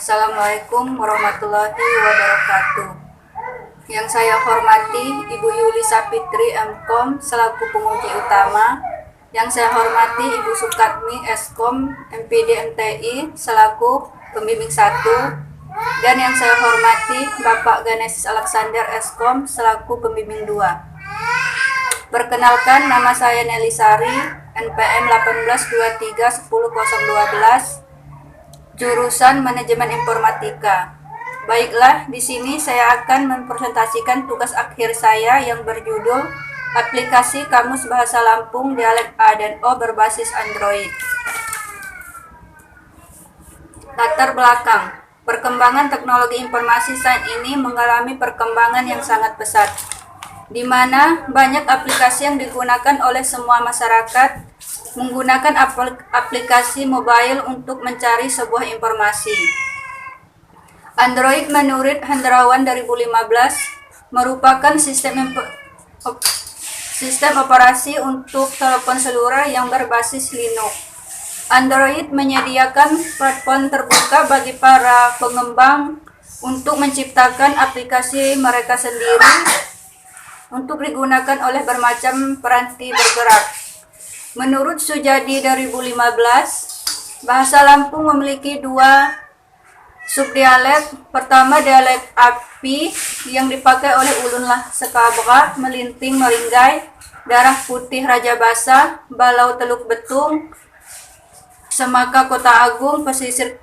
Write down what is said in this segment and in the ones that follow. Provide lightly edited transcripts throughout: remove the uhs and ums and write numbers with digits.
Assalamualaikum warahmatullahi wabarakatuh. Yang saya hormati Ibu Yuli Sapitri MKom selaku penguji utama. Yang saya hormati Ibu Sukatmi Eskom MPD MTI selaku pembimbing 1. Dan yang saya hormati Bapak Ganesis Alexander Eskom selaku pembimbing 2. Perkenalkan, nama saya Nelly Sari, NPM 18231012, jurusan Manajemen Informatika. Baiklah, di sini saya akan mempresentasikan tugas akhir saya yang berjudul Aplikasi Kamus Bahasa Lampung Dialek A dan O berbasis Android. Latar belakang, perkembangan teknologi informasi saat ini mengalami perkembangan yang sangat pesat, di mana banyak aplikasi yang digunakan oleh semua masyarakat menggunakan aplikasi mobile untuk mencari sebuah informasi. Android menurut Hendrawan 2015 merupakan sistem operasi untuk telepon seluler yang berbasis Linux. Android menyediakan platform terbuka bagi para pengembang untuk menciptakan aplikasi mereka sendiri untuk digunakan oleh bermacam peranti bergerak. Menurut Sujadi 2015, bahasa Lampung memiliki 2 subdialek. Pertama, dialek Api yang dipakai oleh ulun Sekabra, Melinting, Meringgai, Darah Putih, Raja Basah, Balau, Teluk Betung, Semaka, Kota Agung, Pesisir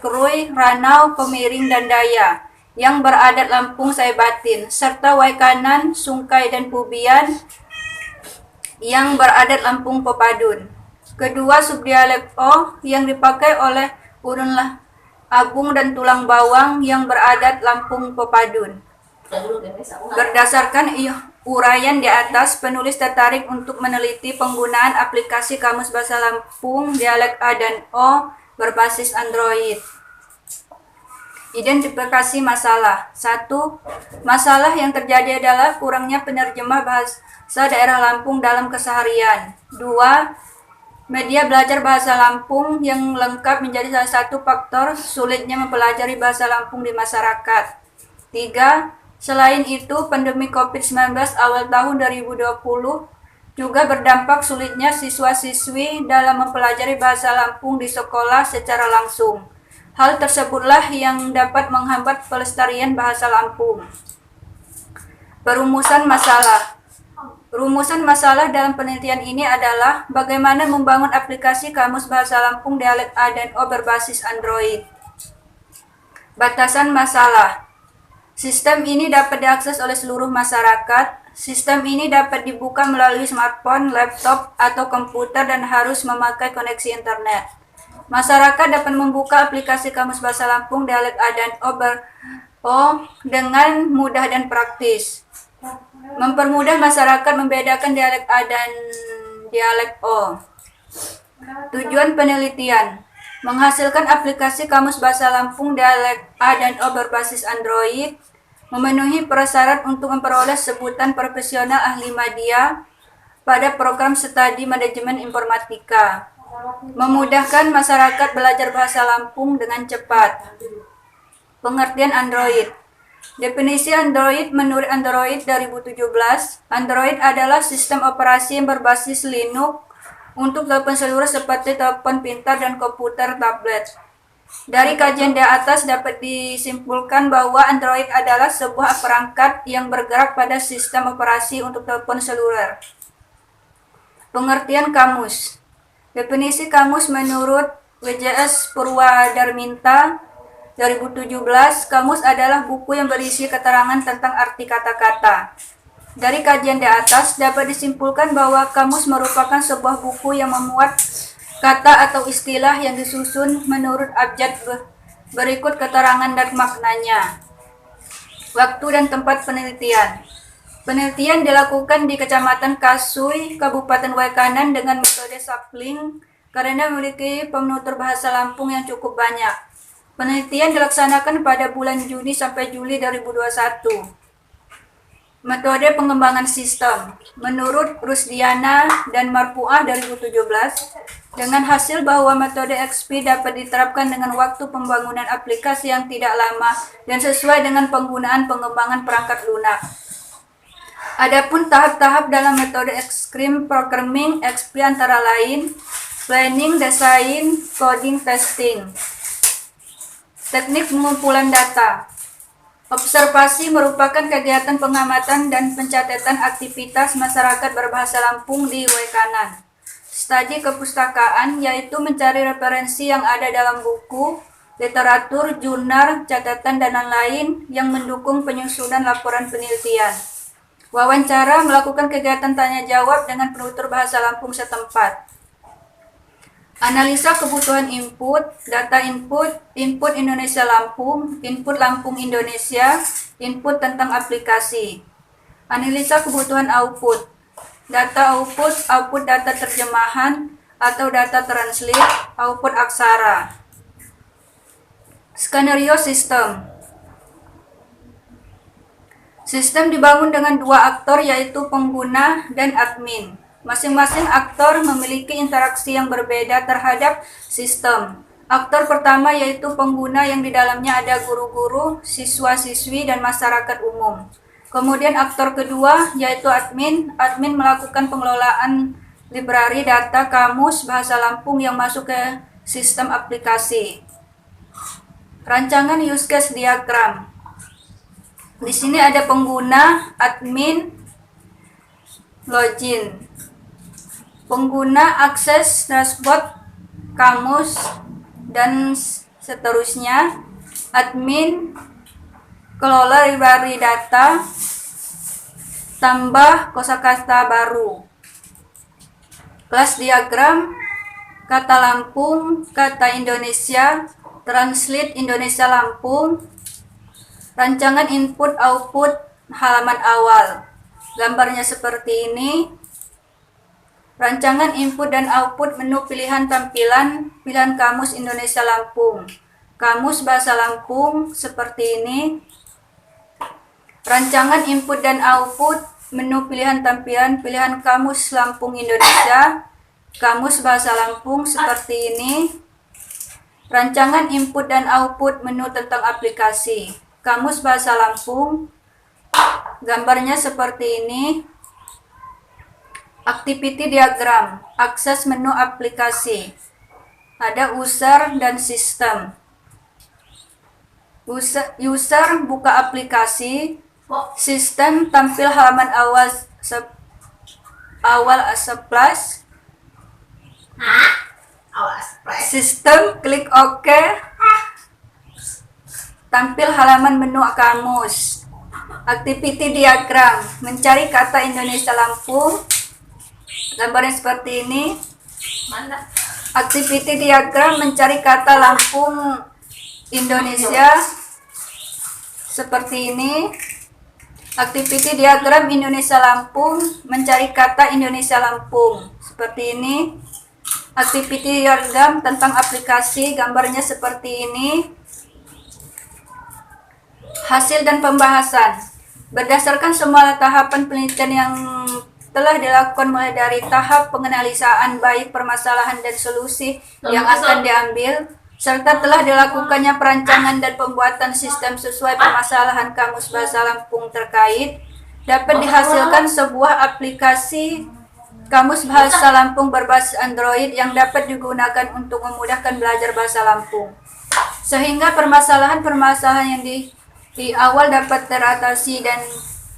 Kerui, Ranau, Pemiring, dan Daya yang beradat Lampung Saibatin, serta Waikanan, Sungkai, dan Pubian yang beradat Lampung Pepadun. Kedua, subdialek O yang dipakai oleh ulun Abung dan Tulang Bawang yang beradat Lampung Pepadun. Berdasarkan uraian di atas, penulis tertarik untuk meneliti penggunaan aplikasi Kamus Bahasa Lampung Dialek A dan O berbasis Android. Identifikasi masalah. 1. Masalah yang terjadi adalah kurangnya penerjemah bahasa daerah Lampung dalam keseharian. 2. Media belajar bahasa Lampung yang lengkap menjadi salah satu faktor sulitnya mempelajari bahasa Lampung di masyarakat. 3. Selain itu, pandemi COVID-19 awal tahun 2020 juga berdampak sulitnya siswa-siswi dalam mempelajari bahasa Lampung di sekolah secara langsung. Hal tersebutlah yang dapat menghambat pelestarian bahasa Lampung. Perumusan masalah. Rumusan masalah dalam penelitian ini adalah bagaimana membangun aplikasi Kamus Bahasa Lampung Dialek A dan O berbasis Android. Batasan masalah. Sistem ini dapat diakses oleh seluruh masyarakat. Sistem ini dapat dibuka melalui smartphone, laptop, atau komputer dan harus memakai koneksi internet. Masyarakat dapat membuka aplikasi Kamus Bahasa Lampung Dialek A dan O dengan mudah dan praktis. Mempermudah masyarakat membedakan dialek A dan dialek O. Tujuan penelitian: menghasilkan aplikasi Kamus Bahasa Lampung Dialek A dan O berbasis Android, memenuhi prasyarat untuk memperoleh sebutan profesional ahli media pada program studi manajemen informatika. Memudahkan masyarakat belajar bahasa Lampung dengan cepat. Pengertian Android. Definisi Android menurut Android 2017, Android adalah sistem operasi yang berbasis Linux untuk telepon seluler seperti telepon pintar dan komputer tablet. Dari kajian di atas dapat disimpulkan bahwa Android adalah sebuah perangkat yang bergerak pada sistem operasi untuk telepon seluler. Pengertian kamus. Definisi kamus menurut WJS Purwadarminta 2017, kamus adalah buku yang berisi keterangan tentang arti kata-kata. Dari kajian di atas dapat disimpulkan bahwa kamus merupakan sebuah buku yang memuat kata atau istilah yang disusun menurut abjad berikut keterangan dan maknanya. Waktu dan tempat penelitian. Penelitian dilakukan di Kecamatan Kasui, Kabupaten Waikanan dengan metode sampling karena memiliki penutur bahasa Lampung yang cukup banyak. Penelitian dilaksanakan pada bulan Juni sampai Juli 2021. Metode pengembangan sistem. Menurut Rusdiana dan Marpuah 2017, dengan hasil bahwa metode XP dapat diterapkan dengan waktu pembangunan aplikasi yang tidak lama dan sesuai dengan penggunaan pengembangan perangkat lunak. Adapun tahap-tahap dalam metode Extreme Programming XP antara lain planning, design, coding, testing. Teknik pengumpulan data. Observasi merupakan kegiatan pengamatan dan pencatatan aktivitas masyarakat berbahasa Lampung di Wekanan. Studi kepustakaan yaitu mencari referensi yang ada dalam buku, literatur, jurnal, catatan, dan lain-lain yang mendukung penyusunan laporan penelitian. Wawancara melakukan kegiatan tanya jawab dengan penutur bahasa Lampung setempat. Analisa kebutuhan input, data input, input Indonesia Lampung, input Lampung Indonesia, input tentang aplikasi. Analisa kebutuhan output, data output, output data terjemahan atau data translate, output aksara. Skenario sistem. Sistem dibangun dengan dua aktor yaitu pengguna dan admin. Masing-masing aktor memiliki interaksi yang berbeda terhadap sistem. Aktor pertama yaitu pengguna yang di dalamnya ada guru-guru, siswa-siswi, dan masyarakat umum. Kemudian aktor kedua yaitu admin. Admin melakukan pengelolaan library data kamus bahasa Lampung yang masuk ke sistem aplikasi. Rancangan use case diagram. Di sini ada pengguna, admin, login. Pengguna akses dashboard, kamus, dan seterusnya. Admin kelola library data, tambah kosakata baru. Kelas diagram, kata Lampung, kata Indonesia, translate Indonesia Lampung. Rancangan input output halaman awal. Gambarnya seperti ini. Rancangan input dan output menu pilihan tampilan, pilihan kamus Indonesia Lampung. Kamus bahasa Lampung seperti ini. Rancangan input dan output menu pilihan tampilan, pilihan kamus Lampung Indonesia. Kamus bahasa Lampung seperti ini. Rancangan input dan output menu tentang aplikasi. Kamus bahasa Lampung. Gambarnya seperti ini. Activity diagram, akses menu aplikasi. Ada user dan sistem. User buka aplikasi, sistem tampil halaman awal plus. Sistem klik OK. Tampil halaman menu kamus. Activity diagram, mencari kata Indonesia Lampung. Gambarnya seperti ini. Activity diagram mencari kata Lampung Indonesia seperti ini. Activity diagram Indonesia Lampung mencari kata Indonesia Lampung seperti ini. Activity diagram tentang aplikasi, gambarnya seperti ini. Hasil dan pembahasan. Berdasarkan semua tahapan penelitian yang telah dilakukan mulai dari tahap penganalisaan baik permasalahan dan solusi yang akan diambil, serta telah dilakukannya perancangan dan pembuatan sistem sesuai permasalahan kamus bahasa Lampung terkait, dapat dihasilkan sebuah aplikasi kamus bahasa Lampung berbasis Android yang dapat digunakan untuk memudahkan belajar bahasa Lampung. Sehingga permasalahan-permasalahan yang di awal dapat teratasi dan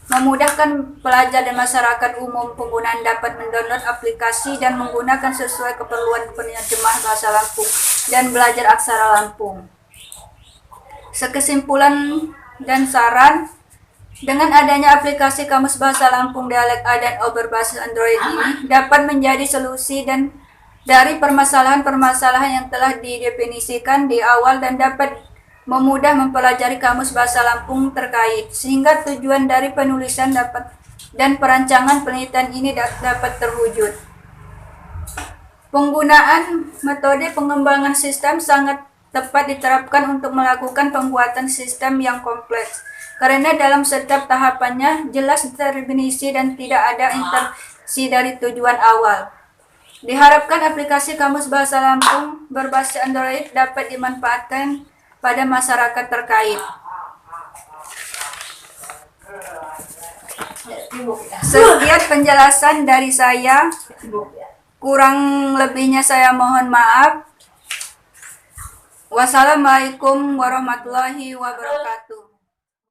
memudahkan pelajar dan masyarakat umum. Penggunaan dapat mendownload aplikasi dan menggunakan sesuai keperluan penerjemah bahasa Lampung dan belajar aksara Lampung. Sekesimpulan dan saran, dengan adanya aplikasi kamus bahasa Lampung dialek A dan O berbasis Android ini dapat menjadi solusi dan dari permasalahan-permasalahan yang telah didefinisikan di awal dan dapat memudah mempelajari kamus bahasa Lampung terkait, sehingga tujuan dari penulisan dan perancangan penelitian ini dapat terwujud. Penggunaan metode pengembangan sistem sangat tepat diterapkan untuk melakukan pembuatan sistem yang kompleks. karena dalam setiap tahapannya jelas terdefinisi dan tidak ada intervensi dari tujuan awal. Diharapkan aplikasi Kamus Bahasa Lampung berbasis Android dapat dimanfaatkan pada masyarakat terkait. Sekian penjelasan dari saya. Kurang lebihnya saya mohon maaf. Wassalamualaikum warahmatullahi wabarakatuh.